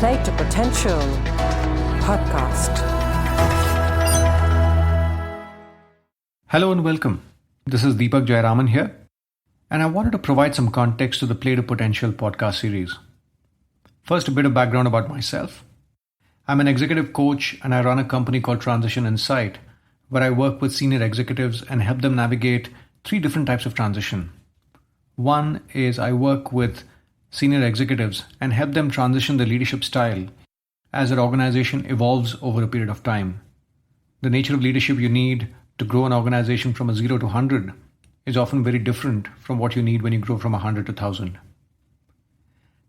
Play to Potential podcast. Hello and welcome. This is Deepak Jayaraman here, and I wanted to provide some context to the Play to Potential podcast series. First, a bit of background about myself. I'm an executive coach and I run a company called Transition Insight, where I work with senior executives and help them navigate three different types of transition. One is I work with senior executives and help them transition their leadership style as their organization evolves over a period of time. The nature of leadership you need to grow an organization from a 0 to 100 is often very different from what you need when you grow from 100 to 1000.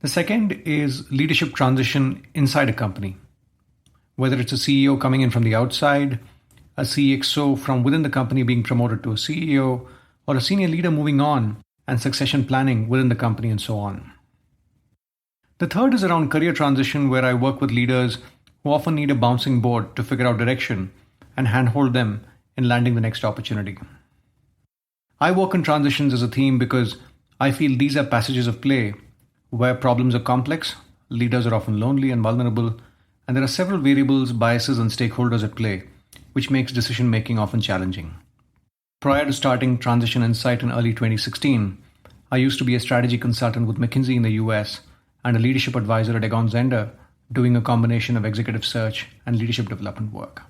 The second is leadership transition inside a company. Whether it's a CEO coming in from the outside, a CXO from within the company being promoted to a CEO, or a senior leader moving on and succession planning within the company and so on. The third is around career transition, where I work with leaders who often need a bouncing board to figure out direction and handhold them in landing the next opportunity. I work in transitions as a theme because I feel these are passages of play where problems are complex, leaders are often lonely and vulnerable, and there are several variables, biases, and stakeholders at play, which makes decision making often challenging. Prior to starting Transition Insight in early 2016, I used to be a strategy consultant with McKinsey in the US and a leadership advisor at Egon Zehnder, doing a combination of executive search and leadership development work.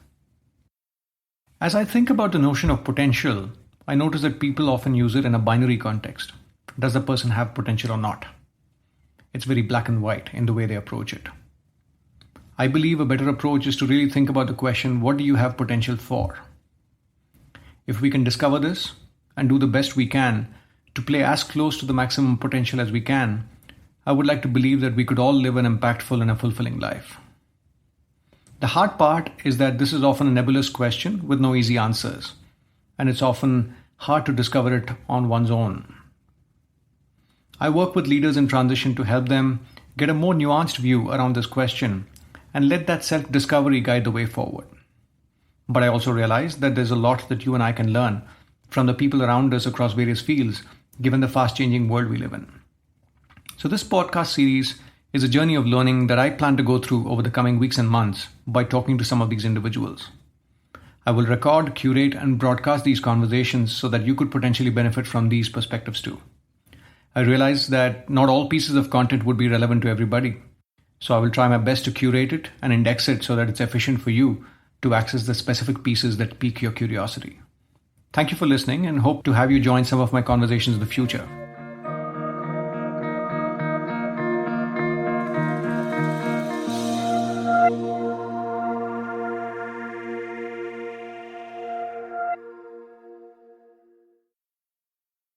As I think about the notion of potential, I notice that people often use it in a binary context. Does the person have potential or not? It's very black and white in the way they approach it. I believe a better approach is to really think about the question, what do you have potential for? If we can discover this and do the best we can to play as close to the maximum potential as we can, I would like to believe that we could all live an impactful and a fulfilling life. The hard part is that this is often a nebulous question with no easy answers, and it's often hard to discover it on one's own. I work with leaders in transition to help them get a more nuanced view around this question and let that self-discovery guide the way forward. But I also realize that there's a lot that you and I can learn from the people around us across various fields, given the fast-changing world we live in. So this podcast series is a journey of learning that I plan to go through over the coming weeks and months by talking to some of these individuals. I will record, curate, and broadcast these conversations so that you could potentially benefit from these perspectives too. I realize that not all pieces of content would be relevant to everybody, so I will try my best to curate it and index it so that it's efficient for you to access the specific pieces that pique your curiosity. Thank you for listening and hope to have you join some of my conversations in the future.